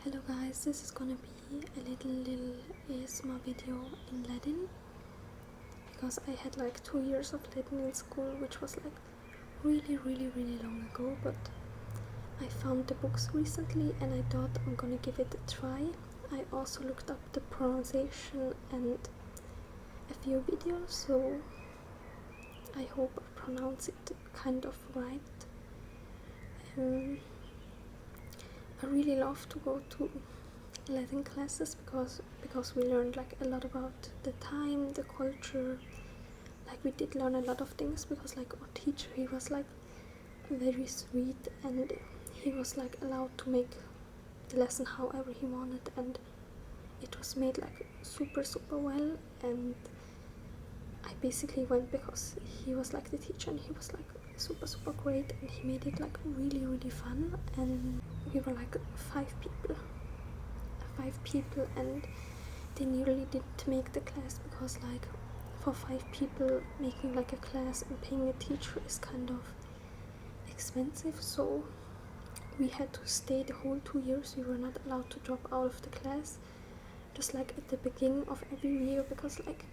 Hello guys, this is gonna be a little ASMR video in Latin because I had like 2 years of Latin in school, which was like really long ago, but I found the books recently and I thought I'm gonna give it a try. I also looked up the pronunciation and a few videos, so I hope I pronounce it kind of right. I really love to go to Latin classes because we learned like a lot about the time, the culture. Like we did learn a lot of things because like our teacher, he was like very sweet and he was like allowed to make the lesson however he wanted, and it was made like super well. And I basically went because he was like the teacher and he was like super great, and he made it like really fun. And we were like five people and they nearly didn't make the class because like for 5 people making like a class and paying a teacher is kind of expensive, so we had to stay the whole 2 years. We were not allowed to drop out of the class just like at the beginning of every year, because like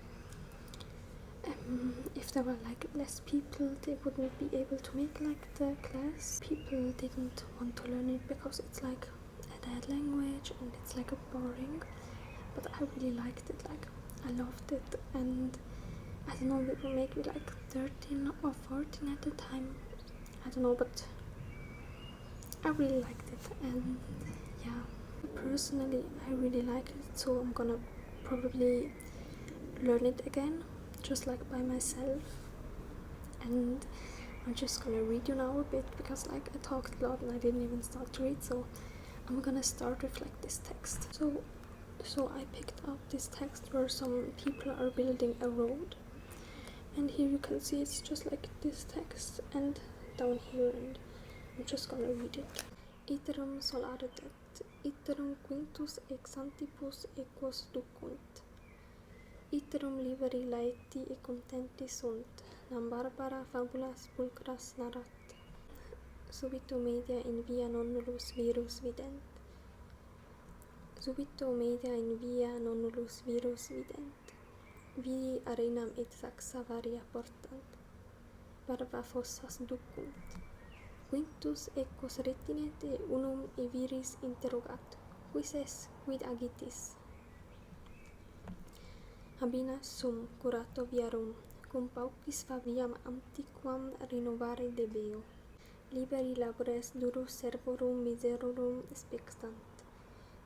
if there were like less people they wouldn't be able to make like the class. People didn't want to learn it because it's like a dead language and it's like a boring, but I really liked it, like I loved it. And I don't know, we were maybe like 13 or 14 at the time, I don't know, but I really liked it. And yeah, personally I really liked it, so I'm gonna probably learn it again just like by myself. And I'm just gonna read you now a bit because like I talked a lot and I didn't even start to read, so I'm gonna start with like this text. So I picked up this text where some people are building a road, and here you can see it's just like this text and down here, and I'm just gonna read it. Iterum soladet, iterum quintus exantibus equos ducunt. Iterum liberi laeti e contenti sunt, nam barbara fabulas pulchras narrat. Subito media in via nonnulus virus vident. Subito media in via nonnulus virus vident. Vidi arenam et saxa varia portant. Barba fossas ducunt. Quintus equos retinet e unum e viris interrogat. Quis es, quid agitis? Habinas sum curato viarum, cum paucis faviam antiquam renovare debeo. Liberi labores durus servorum miserorum spextant.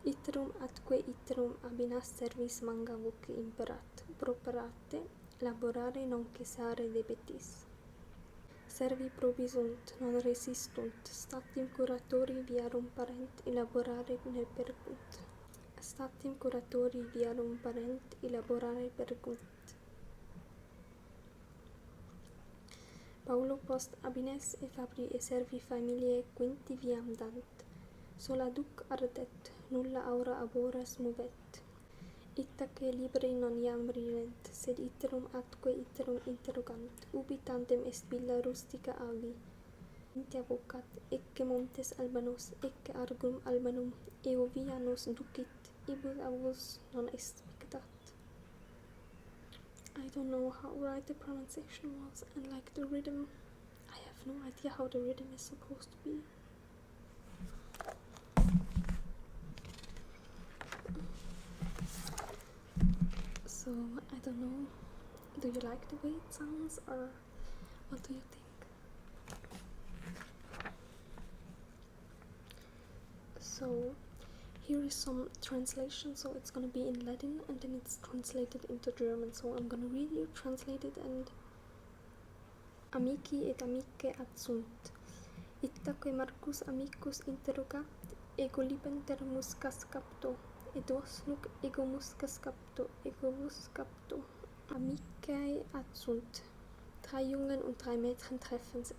Iterum atque iterum habinas servis manga voce imperat, properate, laborare non cessare debetis. Servi probisunt, non resistunt, statim curatori viarum parent elaborare ne pergunt. Statim curatori viarum parent elaborare pergunt. Paulo post abines e fabri e servi familiae quinti viam dant. Sola duc ardet, nulla aura aboras movet. Ittaque liberi non iam rirent, sed iterum atque iterum interrogant, ubi tandem est villa rustica avi. Intia vocat, ecce montes albanos, ecce argum albanum, eo via nos ducit, ibus avus non est spectat. I don't know how right the pronunciation was, and like the rhythm, I have no idea how the rhythm is supposed to be. So I don't know, do you like the way it sounds, or what do you think? So here is some translation, so it's gonna be in Latin and then it's translated into German, so I'm gonna read you translated. And amici et amicae adsunt. Ittaque Marcus amicus interrogat, ego libenter muscas capto, et vos nunc ego muscas capto, ego vos capto. Amicae adsunt. 3 Jungen und 3 Mädchen treffen sich.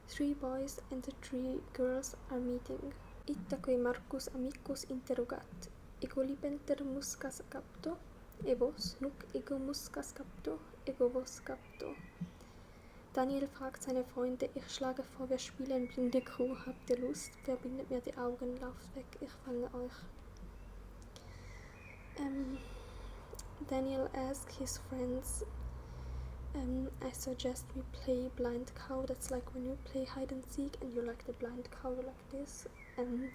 3 boys and 3 girls are meeting. Ittaque Marcus amicus interrogat, ego libenter muscas capto, e vos nunc ego muscas capto, ego vos capto. Daniel fragt seine Freunde, ich schlage vor, wir spielen blinde Kuh, habt ihr Lust? Verbindet mir die Augen, lauft weg, ich fange euch. Daniel asks his friends, I suggest we play blind cow. That's like when you play hide and seek and you're like the blind cow like this. And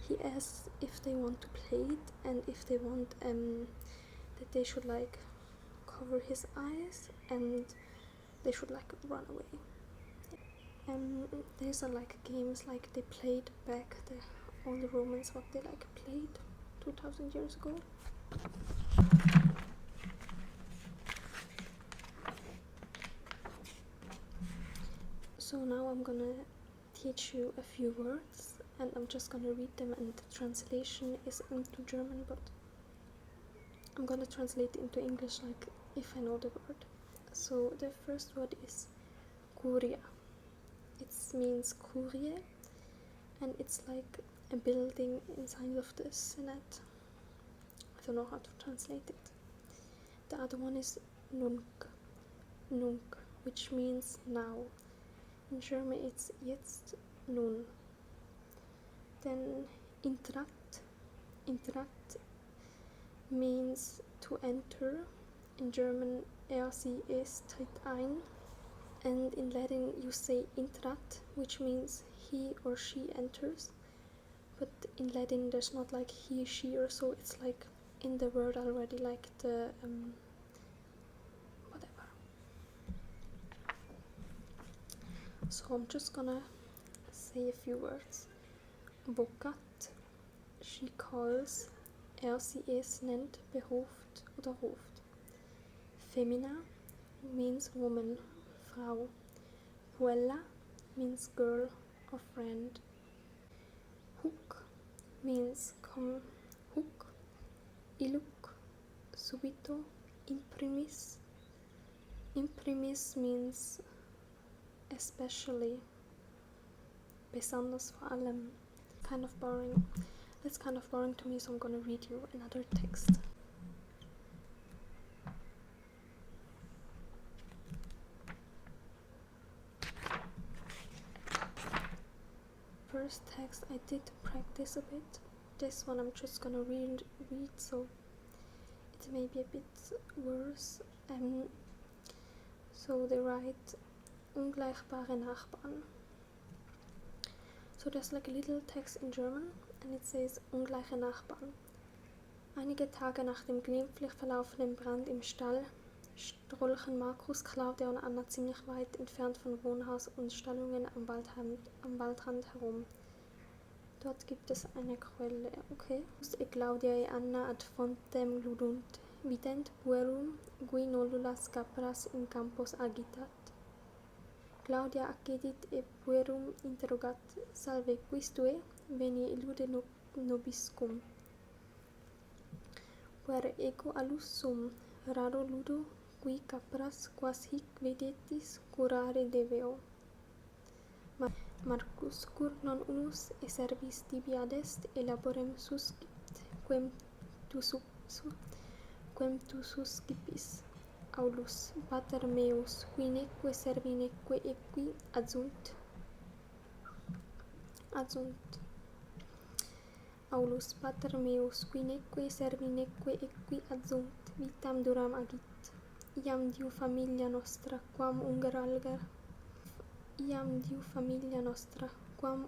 he asks if they want to play it and if they want that they should like cover his eyes and they should like run away. These are like games like they played back all the Romans what they like played 2000 years ago. So now I'm gonna teach you a few words and I'm just gonna read them, and the translation is into German, but I'm gonna translate into English like if I know the word. So the first word is curia. It means curie and it's like a building inside of the Senate. I don't know how to translate it. The other one is nunc, which means now. In German it's jetzt, nun. Then intrat means to enter. In German sie tritt ein. And in Latin you say intrat, which means he or she enters. But in Latin there's not like he, she or so, it's like in the word already like the whatever. So I'm just gonna say a few words. Vocat, she calls, sie es nennt, beruft oder ruft. Femina means woman, Frau. Puella means girl or friend. Huc means come, huc. Illuc, subito, imprimis. Imprimis means especially, besonders, vor allem. Kind of boring. That's kind of boring to me, so I'm gonna read you another text. First text I did practice a bit. This one I'm just gonna read so it may be a bit worse. So they write ungleichbare Nachbarn. So there's like a little text in German and it says ungleiche Nachbarn. Einige Tage nach dem glimpflich verlaufenden Brand im Stall strolchen Markus, Claudia und Anna ziemlich weit entfernt von Wohnhaus und Stallungen am Waldrand herum. Dort gibt es eine Quelle, okay. E Claudia e Anna ad fontem ludunt, vident puerum, qui nolulas capras in campos agitat. Claudia accedit e puerum interrogat, salve quistue, veni elude nobiscum. Puer ego alus sum, raro ludo, qui capras quas hic vedetis curare deveo. Marcus, cur non unus e servis tibi adest, e laborem suscipt, quem tu suscipis. Aulus, pater meus, qui neque servi neque equi adsunt. Aulus, pater meus, qui neque servi neque equi adsunt, vitam duram agit. Iam diu familia nostra, quam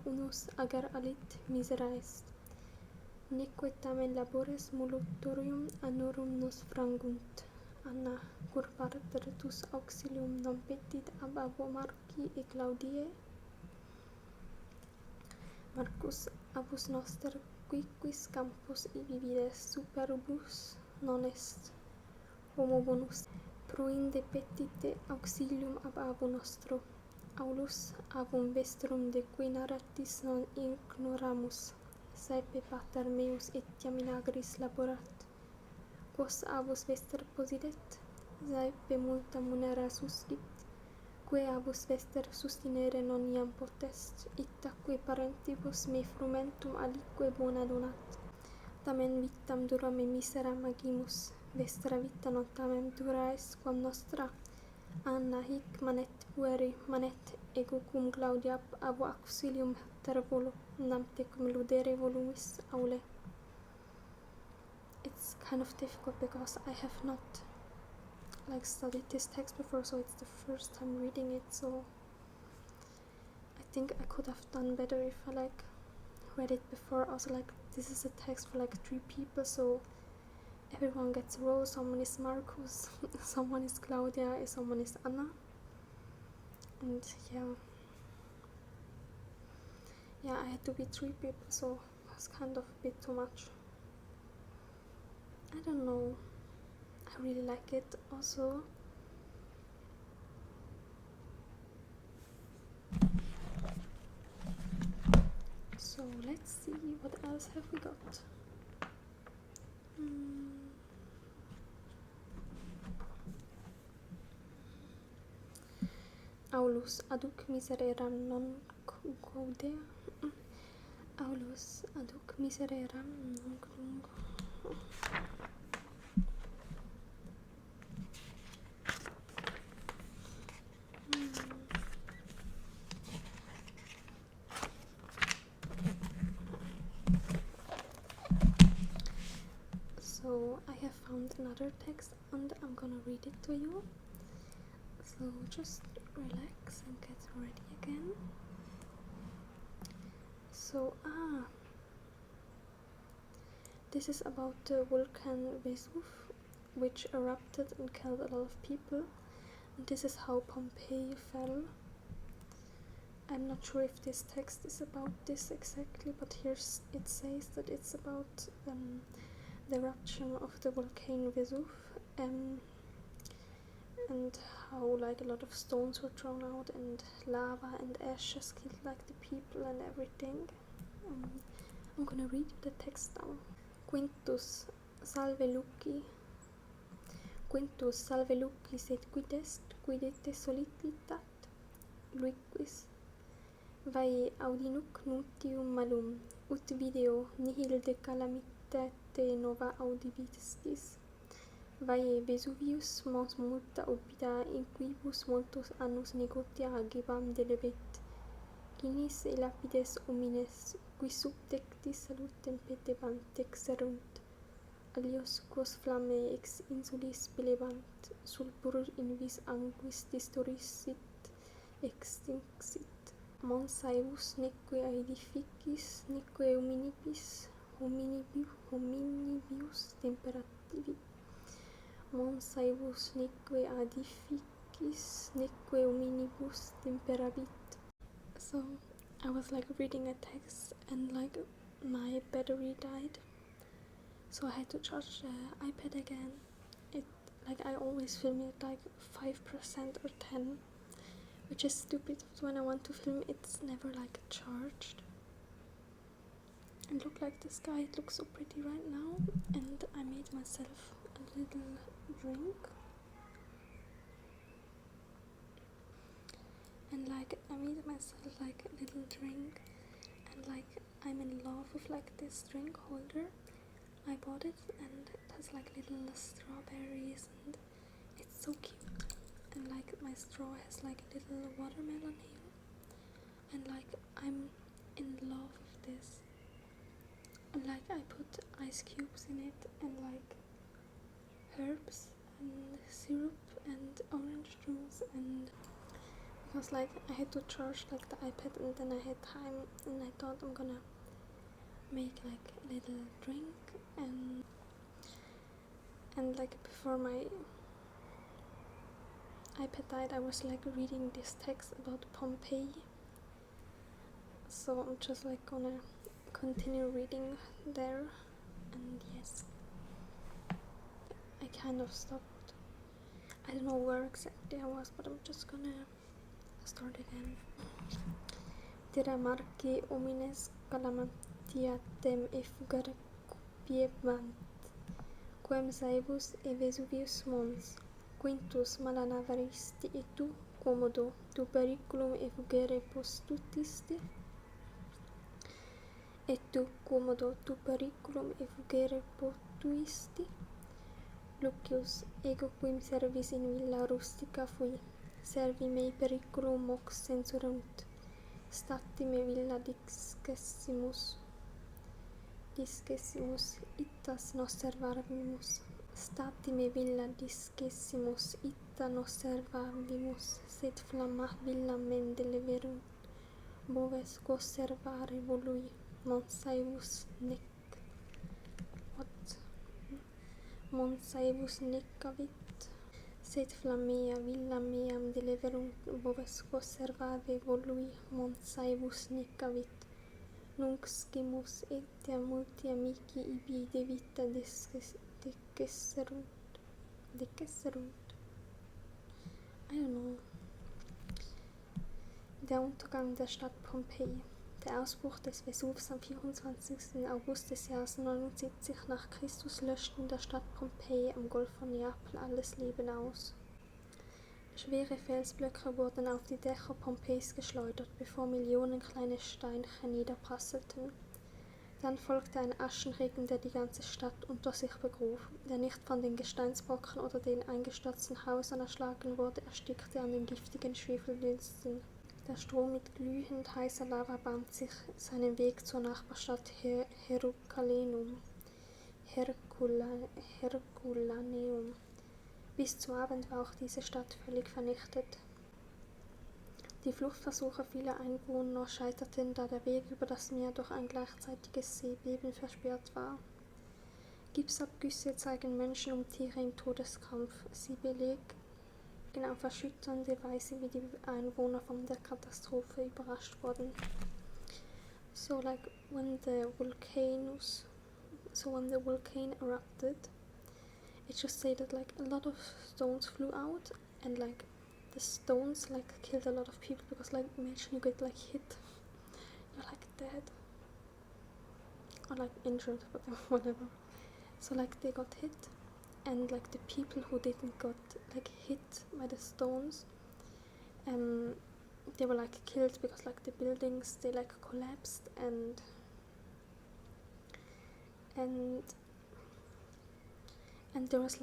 unus agar alit misera est. Neque tamen labores molutorium annorum nos frangunt. Anna, cur pater tus auxilium non petit ab avo Marci e Claudiae? Marcus, abus noster quiquis campus ibi vides superbus non est. Homo bonus, proinde petite auxilium ab avo nostro. Aulus, avum vestrum de qui narratis non ignoramus. Saepe pater meus etiam in agris laborat. Quos avus vester posidet? Saepe multa munera suscipt. Quae avus vester sustinere non iam potest. Ittaque parentibus me frumentum alique bona donat. Tamen vitam duram e miseram agimus. Vestra vita non tamen dura est quam nostra. Anna hic manet pueri manet ego cum Claudia avo auxilium tervolo nam tecum ludere volumis aule. It's kind of difficult because I have not like studied this text before, so it's the first time reading it, so I think I could have done better if I like read it before. Also, like, this is a text for like 3 people, so everyone gets a role. Someone is Marcus, someone is Claudia, and someone is Anna. And yeah, I had to be 3 people, so it's kind of a bit too much. I don't know, I really like it also. So let's see, what else have we got? Aulus aduc misereram non gaudea. Aulus aduc misereram non So I have found another text and I'm gonna read it to you. So just relax and get ready again. So this is about the volcano Vesuv, which erupted and killed a lot of people. And this is how Pompeii fell. I'm not sure if this text is about this exactly, but here it says that it's about the eruption of the volcano Vesuv, and how like a lot of stones were thrown out and lava and ashes killed like the people and everything. I'm gonna read the text now. Quintus salve Luci sed quid est quidete solitat luiquis vae audinuc nuntium malum ut video nihil de calamitate nova audivistis vae Vesuvius mos multa obida in quibus multos annus negotia agibam delebet cinis e lapides homines qui subtectis salutem petebant exerunt alios quos flammae ex insulis belebant sulpur in vis anguis distorissit extinxit monsaevus neque aedificis neque hominibius temperativi monsaevus neque aedificis neque hominibus temperavit. So I was like reading a text and like my battery died, so I had to charge the iPad again. Like I always film it like 5% or 10, which is stupid, but when I want to film it's never like charged. And look like the sky, it looks so pretty right now. And I made myself a little drink, and like I made myself like a little drink, and like I'm in love with like this drink holder. I bought it and it has like little strawberries and it's so cute, and like my straw has like a little watermelon here, and like I'm in love with this. And like I put ice cubes in it and like herbs and syrup and orange juice, and because like I had to charge like the iPad and then I had time, and I thought I'm gonna make like a little drink, and like before my iPad died I was like reading this text about Pompeii, so I'm just like gonna continue reading there. And yes, I kind of stopped, I don't know where exactly I was, but I'm just gonna start again. Terra marci homines calamatiatem effugere cupiebant, quem saevus e Vesuvius mons, quintus malanavaristi et tu, quomodo, tu periculum effugere postutisti, et tu, quomodo, tu periculum effugere potuisti, Lucius, ego quim servis in villa rustica fui, servi mei periculum mox censurunt, stati me villa discessimus ittas noservavimus, stati me villa discessimus itta noservavimus, sed flamma villa men deleverunt, boves conservare volui, monsaevus nec monsaevus neccavit, sed flammea villa meam deleverunt, boves conservare volui, monsaevus neccavit, nunc scimus etiam multi amici ibi de vita decesserunt. I don't know. Der Untergang der Stadt Pompeii. Der Ausbruch des Vesuvs am 24. August des Jahres 79 nach Christus löschte in der Stadt Pompeii am Golf von Neapel alles Leben aus. Schwere Felsblöcke wurden auf die Dächer Pompeis geschleudert, bevor Millionen kleine Steinchen niederprasselten. Dann folgte ein Aschenregen, der die ganze Stadt unter sich begrub. Der nicht von den Gesteinsbrocken oder den eingestürzten Häusern erschlagen wurde, erstickte an den giftigen Schwefeldünsten. Der Strom mit glühend heißer Lava bahnt sich seinen Weg zur Nachbarstadt Herculaneum. Bis zu Abend war auch diese Stadt völlig vernichtet. Die Fluchtversuche vieler Einwohner scheiterten, da der Weg über das Meer durch ein gleichzeitiges Seebeben versperrt war. Gipsabgüsse zeigen Menschen und Tiere im Todeskampf. Sie belegen auf erschütternde Weise, wie die Einwohner von der Katastrophe überrascht wurden. So when the volcano erupted, it just said that a lot of stones flew out, and the stones killed a lot of people, because imagine you get hit, you're dead or injured, but whatever. So they got hit, and the people who didn't got hit by the stones, they were killed, because the buildings, they collapsed, and there was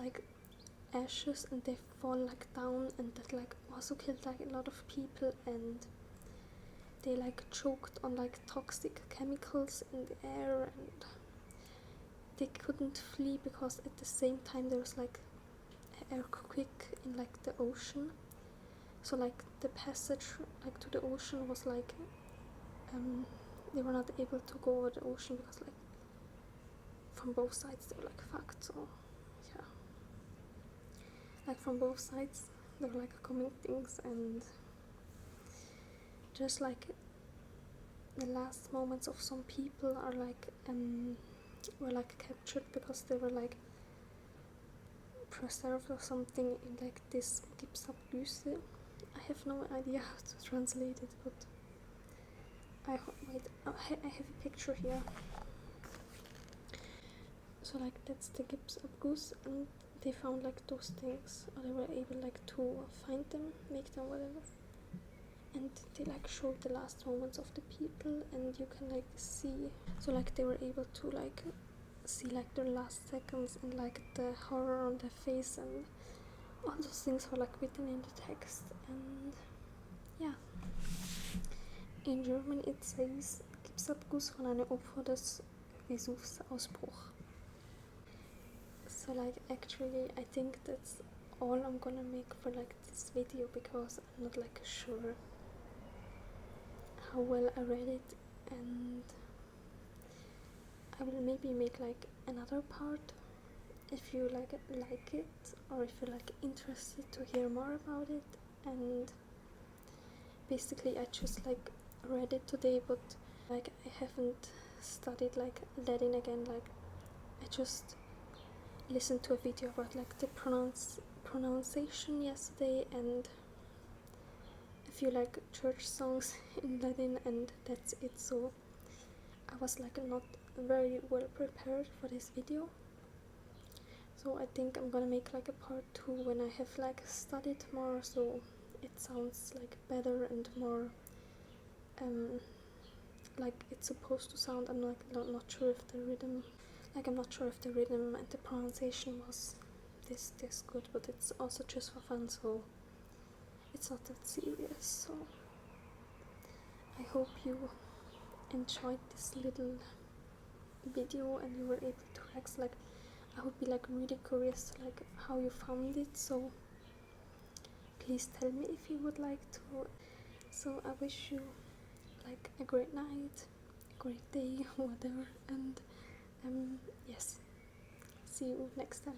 ashes, and they fall down, and that also killed a lot of people, and they choked on toxic chemicals in the air, and they couldn't flee, because at the same time there was an earthquake in the ocean. So the passage to the ocean was they were not able to go over the ocean, because from both sides they were fucked. So yeah, from both sides there were coming things, and just the last moments of some people are were captured, because they were preserved or something in this Gipsabgüsse. I have no idea how to translate it, but I have a picture here. So that's the Gipsabgüsse, and they found those things, or they were able to find them, make them, whatever. And they showed the last moments of the people, and you can see, so they were able to see their last seconds, and the horror on their face, and all those things were written in the text. And yeah, in German it says Gipsabguss von einem Opfer des Vesuvsausbruch. So actually I think that's all I'm gonna make for this video, because I'm not sure how well I read it, and I will maybe make another part if you like it, or if you're interested to hear more about it. And basically I just read it today, but I haven't studied Latin again. I just listened to a video about the pronunciation yesterday, and a few church songs in Latin, and that's it. So I was not very well prepared for this video. So I think I'm gonna make a part 2 when I have studied more, so it sounds better and more it's supposed to sound. I'm not sure if the rhythm, I'm not sure if the rhythm and the pronunciation was this good, but it's also just for fun, so it's not that serious. So I hope you enjoyed this little video and you were able to relax. Like, I would be like really curious like how you found it, so please tell me if you would like to. So I wish you like a great night, a great day, whatever, and yes, see you next time.